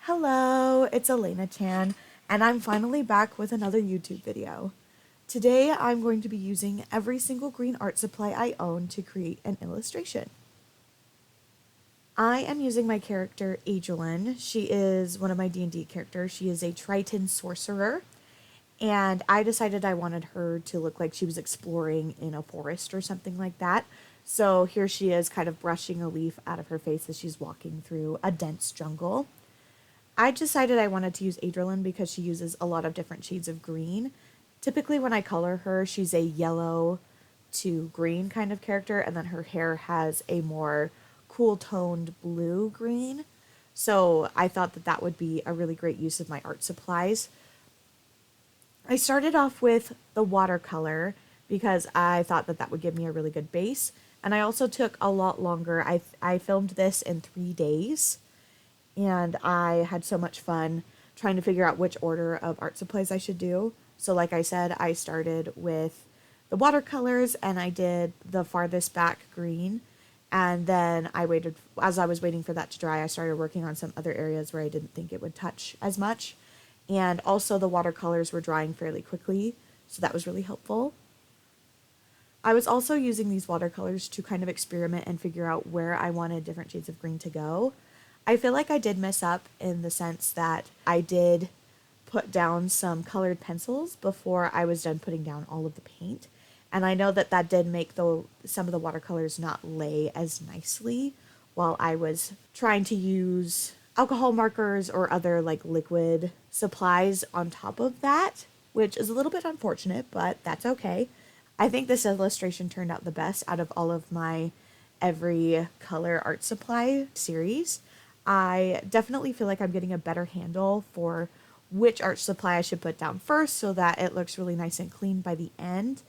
Hello, it's Alaina Chan, and I'm finally back with another YouTube video. Today I'm going to be using every single green art supply I own to create an illustration. I am using my character Adralyn. She is one of my D&D characters. She is a Triton sorcerer, and I decided I wanted her to look like she was exploring in a forest or something like that. So here she is kind of brushing a leaf out of her face as she's walking through a dense jungle. I decided I wanted to use Adralyn because she uses a lot of different shades of green. Typically when I color her, she's a yellow to green kind of character, and then her hair has a more cool toned blue-green. So I thought that that would be a really great use of my art supplies. I started off with the watercolor because I thought that that would give me a really good base. And I also took a lot longer. I filmed this in 3 days. And I had so much fun trying to figure out which order of art supplies I should do. So like I said, I started with the watercolors and I did the farthest back green. And then I waited, as I was waiting for that to dry, I started working on some other areas where I didn't think it would touch as much. And also the watercolors were drying fairly quickly, so that was really helpful. I was also using these watercolors to kind of experiment and figure out where I wanted different shades of green to go. I feel like I did mess up in the sense that I did put down some colored pencils before I was done putting down all of the paint. And I know that that did make some of the watercolors not lay as nicely while I was trying to use alcohol markers or other like liquid supplies on top of that, which is a little bit unfortunate, but that's okay. I think this illustration turned out the best out of all of my every color art supply series. I definitely feel like I'm getting a better handle for which art supply I should put down first so that it looks really nice and clean by the end.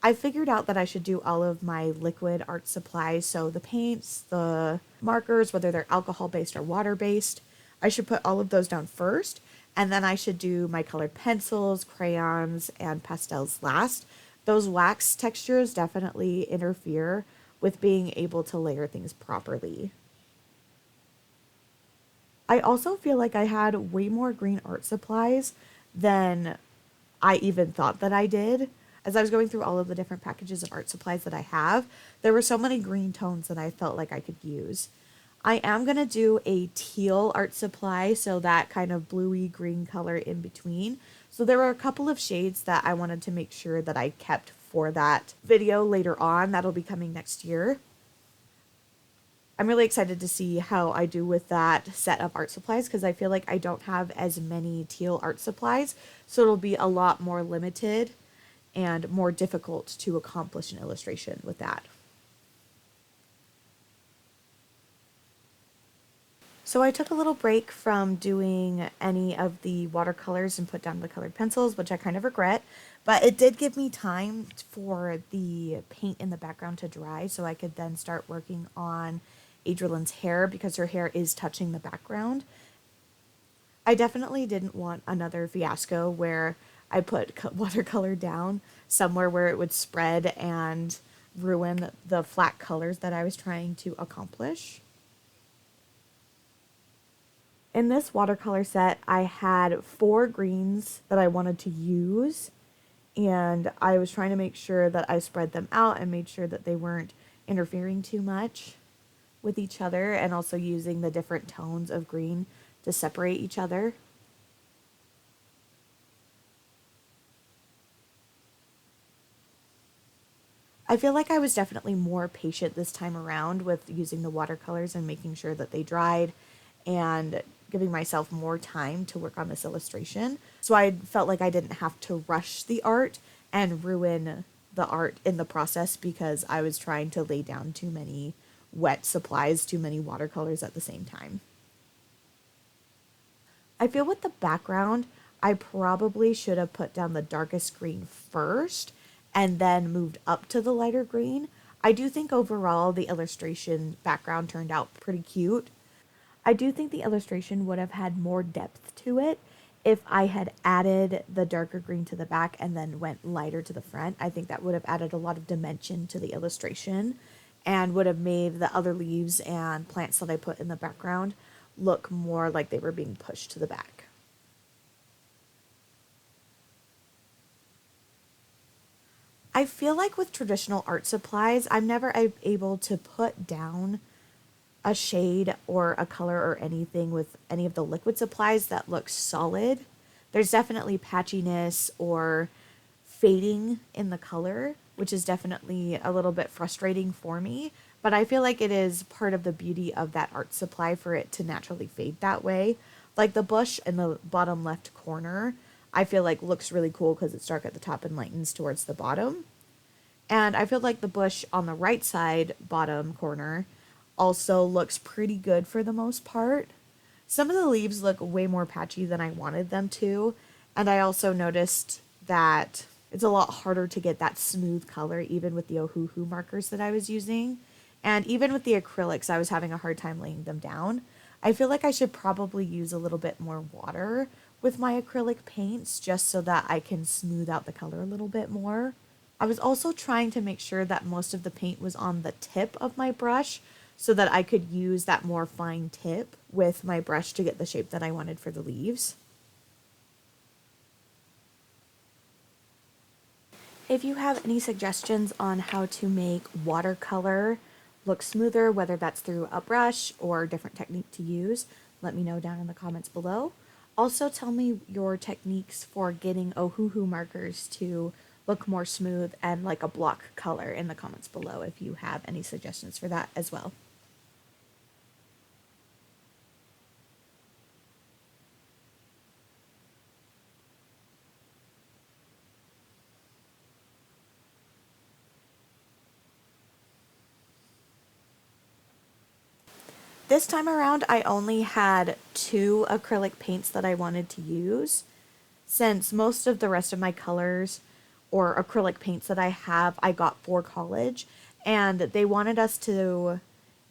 I figured out that I should do all of my liquid art supplies, so the paints, the markers, whether they're alcohol-based or water-based, I should put all of those down first, and then I should do my colored pencils, crayons, and pastels last. Those wax textures definitely interfere with being able to layer things properly. I also feel like I had way more green art supplies than I even thought that I did. As I was going through all of the different packages of art supplies that I have, there were so many green tones that I felt like I could use. I am going to do a teal art supply, so that kind of bluey green color in between. So there were a couple of shades that I wanted to make sure that I kept for that video later on. That'll be coming next year. I'm really excited to see how I do with that set of art supplies because I feel like I don't have as many teal art supplies, so it'll be a lot more limited and more difficult to accomplish an illustration with that. So I took a little break from doing any of the watercolors and put down the colored pencils, which I kind of regret, but it did give me time for the paint in the background to dry so I could then start working on Adralyn's hair because her hair is touching the background. I definitely didn't want another fiasco where I put watercolor down somewhere where it would spread and ruin the flat colors that I was trying to accomplish. In this watercolor set, I had 4 greens that I wanted to use, and I was trying to make sure that I spread them out and made sure that they weren't interfering too much with each other, and also using the different tones of green to separate each other. I feel like I was definitely more patient this time around with using the watercolors and making sure that they dried and giving myself more time to work on this illustration. So I felt like I didn't have to rush the art and ruin the art in the process because I was trying to lay down too many wet supplies, too many watercolors at the same time. I feel with the background, I probably should have put down the darkest green first and then moved up to the lighter green. I do think overall the illustration background turned out pretty cute. I do think the illustration would have had more depth to it if I had added the darker green to the back and then went lighter to the front. I think that would have added a lot of dimension to the illustration and would have made the other leaves and plants that I put in the background look more like they were being pushed to the back. I feel like with traditional art supplies, I'm never able to put down a shade or a color or anything with any of the liquid supplies that looks solid. There's definitely patchiness or fading in the color, which is definitely a little bit frustrating for me. But I feel like it is part of the beauty of that art supply for it to naturally fade that way. Like the bush in the bottom left corner, I feel like looks really cool because it's dark at the top and lightens towards the bottom. And I feel like the bush on the right side, bottom corner, also looks pretty good for the most part. Some of the leaves look way more patchy than I wanted them to. And I also noticed that it's a lot harder to get that smooth color, even with the ohuhu markers that I was using. And even with the acrylics, I was having a hard time laying them down. I feel like I should probably use a little bit more water with my acrylic paints just so that I can smooth out the color a little bit more. I was also trying to make sure that most of the paint was on the tip of my brush so that I could use that more fine tip with my brush to get the shape that I wanted for the leaves. If you have any suggestions on how to make watercolor look smoother, whether that's through a brush or a different technique to use, let me know down in the comments below. Also, tell me your techniques for getting ohuhu markers to look more smooth and like a block color in the comments below if you have any suggestions for that as well. This time around, I only had 2 acrylic paints that I wanted to use, since most of the rest of my colors or acrylic paints that I have, I got for college, and they wanted us to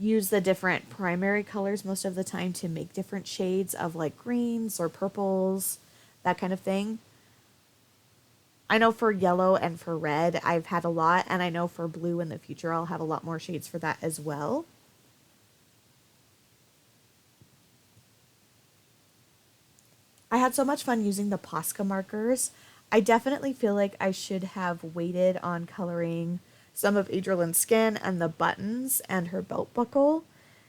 use the different primary colors most of the time to make different shades of like greens or purples, that kind of thing. I know for yellow and for red, I've had a lot, and I know for blue in the future, I'll have a lot more shades for that as well. I had so much fun using the posca markers. I definitely feel like I should have waited on coloring some of Adralyn's skin and the buttons and her belt buckle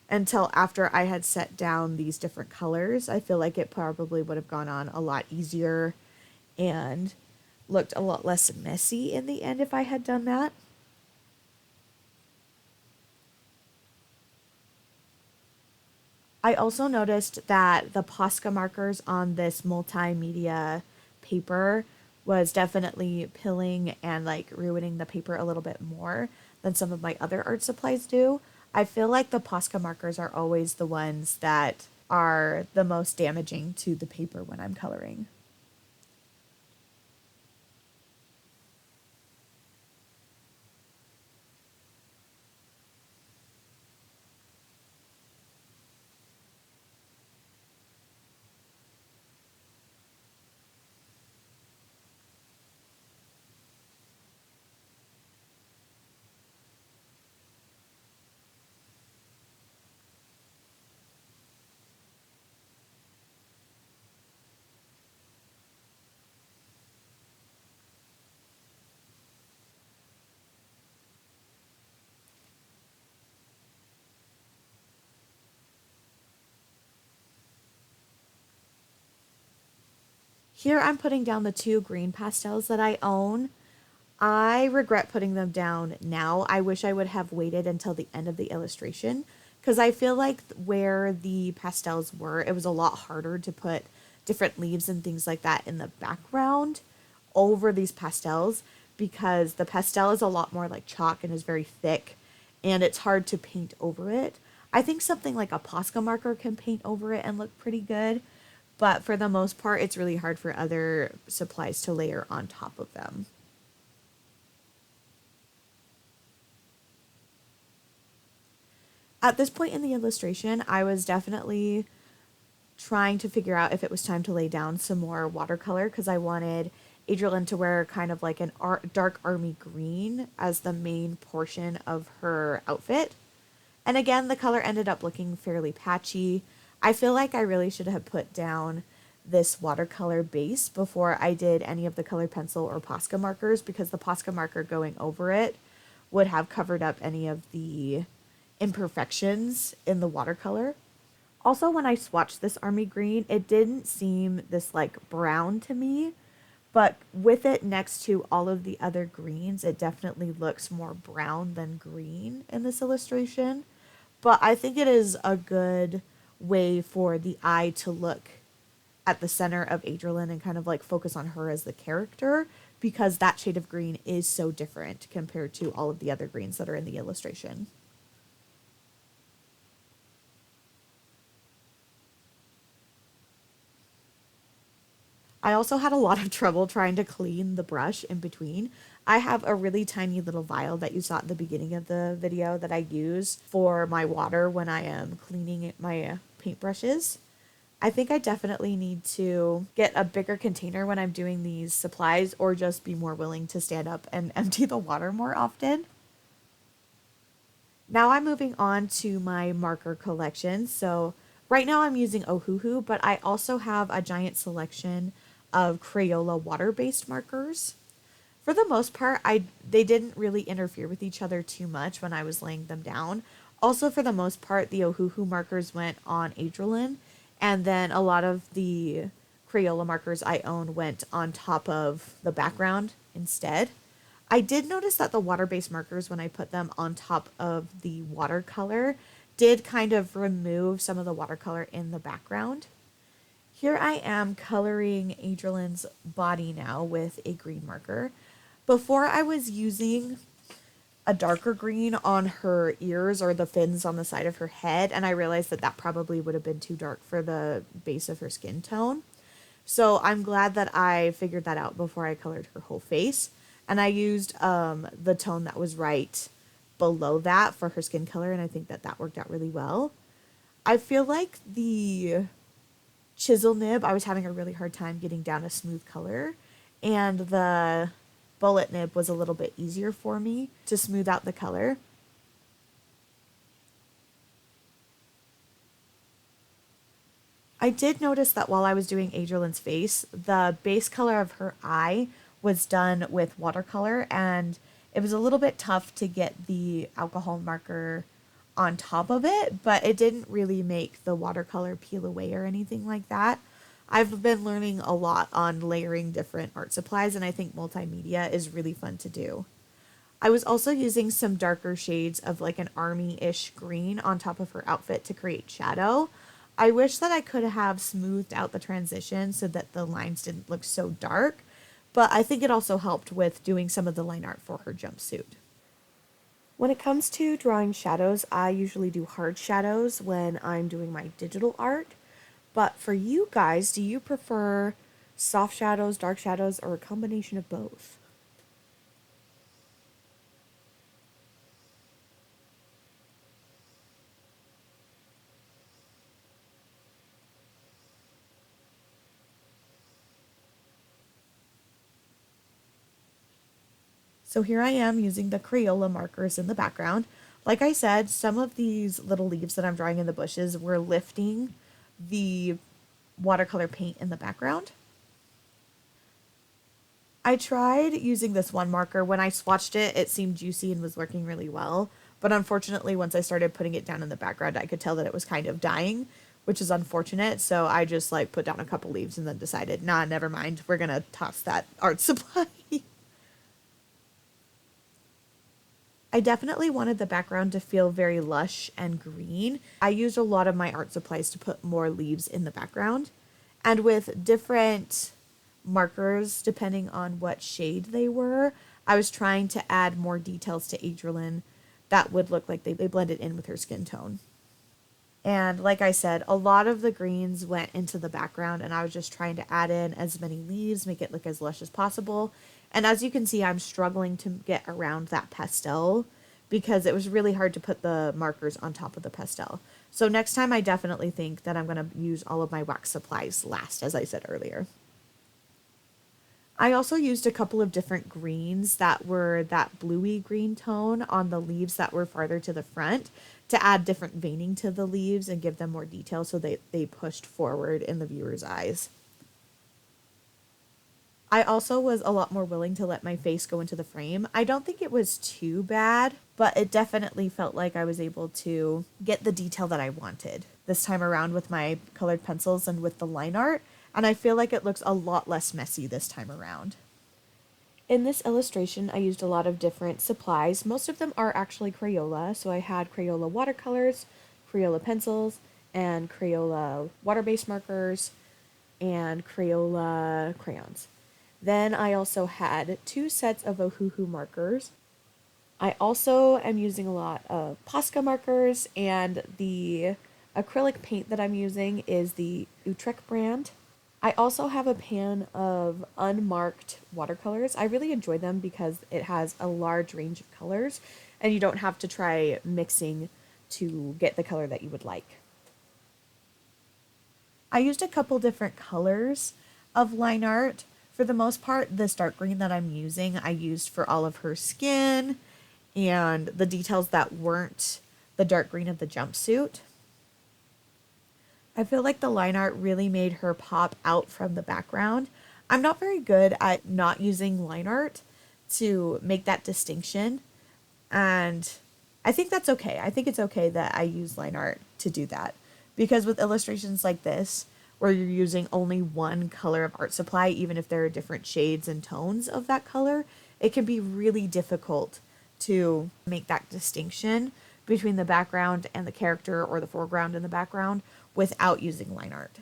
until after I had set down these different colors. I feel like it probably would have gone on a lot easier and looked a lot less messy in the end if I had done that. I also noticed that the Posca markers on this multimedia paper was definitely pilling and like ruining the paper a little bit more than some of my other art supplies do. I feel like the Posca markers are always the ones that are the most damaging to the paper when I'm coloring. Here I'm putting down the 2 green pastels that I own. I regret putting them down now. I wish I would have waited until the end of the illustration because I feel like where the pastels were, it was a lot harder to put different leaves and things like that in the background over these pastels because the pastel is a lot more like chalk and is very thick and it's hard to paint over it. I think something like a Posca marker can paint over it and look pretty good, but for the most part, it's really hard for other supplies to layer on top of them. At this point in the illustration, I was definitely trying to figure out if it was time to lay down some more watercolor because I wanted Adrienne to wear kind of like an dark army green as the main portion of her outfit. And again, the color ended up looking fairly patchy. I feel like I really should have put down this watercolor base before I did any of the colored pencil or posca markers, because the posca marker going over it would have covered up any of the imperfections in the watercolor. Also, when I swatched this army green, it didn't seem this like brown to me, but with it next to all of the other greens, it definitely looks more brown than green in this illustration. But I think it is a good way for the eye to look at the center of Adralyn and kind of like focus on her as the character, because that shade of green is so different compared to all of the other greens that are in the illustration. I also had a lot of trouble trying to clean the brush in between. I have a really tiny little vial that you saw at the beginning of the video that I use for my water when I am cleaning my paintbrushes. I think I definitely need to get a bigger container when I'm doing these supplies, or just be more willing to stand up and empty the water more often. Now I'm moving on to my marker collection. So right now I'm using Ohuhu, but I also have a giant selection of Crayola water-based markers. For the most part, they didn't really interfere with each other too much when I was laying them down. Also, for the most part, the Ohuhu markers went on Adralyn, and then a lot of the Crayola markers I own went on top of the background instead. I did notice that the water-based markers, when I put them on top of the watercolor, did kind of remove some of the watercolor in the background. Here I am coloring Adralyn's body now with a green marker. Before, I was using a darker green on her ears or the fins on the side of her head, and I realized that that probably would have been too dark for the base of her skin tone. So I'm glad that I figured that out before I colored her whole face. And I used the tone that was right below that for her skin color, and I think that that worked out really well. I feel like the chisel nib, I was having a really hard time getting down a smooth color, and the bullet nib was a little bit easier for me to smooth out the color. I did notice that while I was doing Adralyn's face, the base color of her eye was done with watercolor, and it was a little bit tough to get the alcohol marker on top of it, but it didn't really make the watercolor peel away or anything like that. I've been learning a lot on layering different art supplies, and I think multimedia is really fun to do. I was also using some darker shades of like an army-ish green on top of her outfit to create shadow. I wish that I could have smoothed out the transition so that the lines didn't look so dark, but I think it also helped with doing some of the line art for her jumpsuit. When it comes to drawing shadows, I usually do hard shadows when I'm doing my digital art. But for you guys, do you prefer soft shadows, dark shadows, or a combination of both? So here I am using the Crayola markers in the background. Like I said, some of these little leaves that I'm drawing in the bushes were lifting the watercolor paint in the background. I tried using this one marker. When I swatched it, it seemed juicy and was working really well. But unfortunately, once I started putting it down in the background, I could tell that it was kind of dying, which is unfortunate. So I just like put down a couple leaves and then decided, nah, never mind. We're going to toss that art supply. I definitely wanted the background to feel very lush and green. I used a lot of my art supplies to put more leaves in the background. And with different markers, depending on what shade they were, I was trying to add more details to Adralyn that would look like they blended in with her skin tone. And like I said, a lot of the greens went into the background, and I was just trying to add in as many leaves, make it look as lush as possible. And as you can see, I'm struggling to get around that pastel because it was really hard to put the markers on top of the pastel. So next time, I definitely think that I'm going to use all of my wax supplies last, as I said earlier. I also used a couple of different greens that were that bluey green tone on the leaves that were farther to the front to add different veining to the leaves and give them more detail so they pushed forward in the viewer's eyes. I also was a lot more willing to let my face go into the frame. I don't think it was too bad, but it definitely felt like I was able to get the detail that I wanted this time around with my colored pencils and with the line art, and I feel like it looks a lot less messy this time around. In this illustration, I used a lot of different supplies. Most of them are actually Crayola, so I had Crayola watercolors, Crayola pencils, and Crayola water-based markers, and Crayola crayons. Then I also had 2 sets of ohuhu markers. I also am using a lot of posca markers, and the acrylic paint that I'm using is the Utrecht brand. I also have a pan of unmarked watercolors. I really enjoy them because it has a large range of colors and you don't have to try mixing to get the color that you would like. I used a couple different colors of line art. For the most part, this dark green that I'm using, I used for all of her skin and the details that weren't the dark green of the jumpsuit. I feel like the line art really made her pop out from the background. I'm not very good at not using line art to make that distinction, and I think that's okay. I think it's okay that I use line art to do that because with illustrations like this, where you're using only one color of art supply, even if there are different shades and tones of that color, it can be really difficult to make that distinction between the background and the character or the foreground and the background without using line art.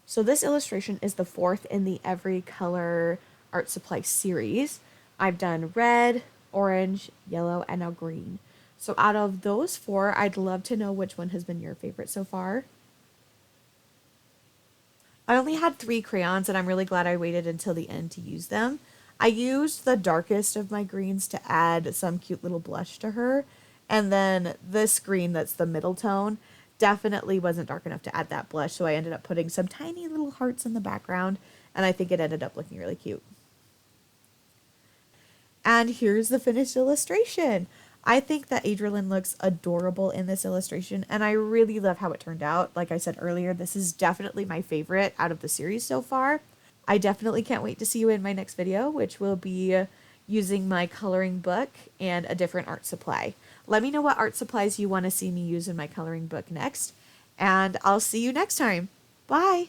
So this illustration is the 4th in the Every Color Art Supply series. I've done red, orange, yellow, and now green. So out of those 4, I'd love to know which one has been your favorite so far. I only had 3 crayons and I'm really glad I waited until the end to use them. I used the darkest of my greens to add some cute little blush to her. And then this green that's the middle tone definitely wasn't dark enough to add that blush. So I ended up putting some tiny little hearts in the background and I think it ended up looking really cute. And here's the finished illustration. I think that Adralyn looks adorable in this illustration, and I really love how it turned out. Like I said earlier, this is definitely my favorite out of the series so far. I definitely can't wait to see you in my next video, which will be using my coloring book and a different art supply. Let me know what art supplies you want to see me use in my coloring book next, and I'll see you next time. Bye!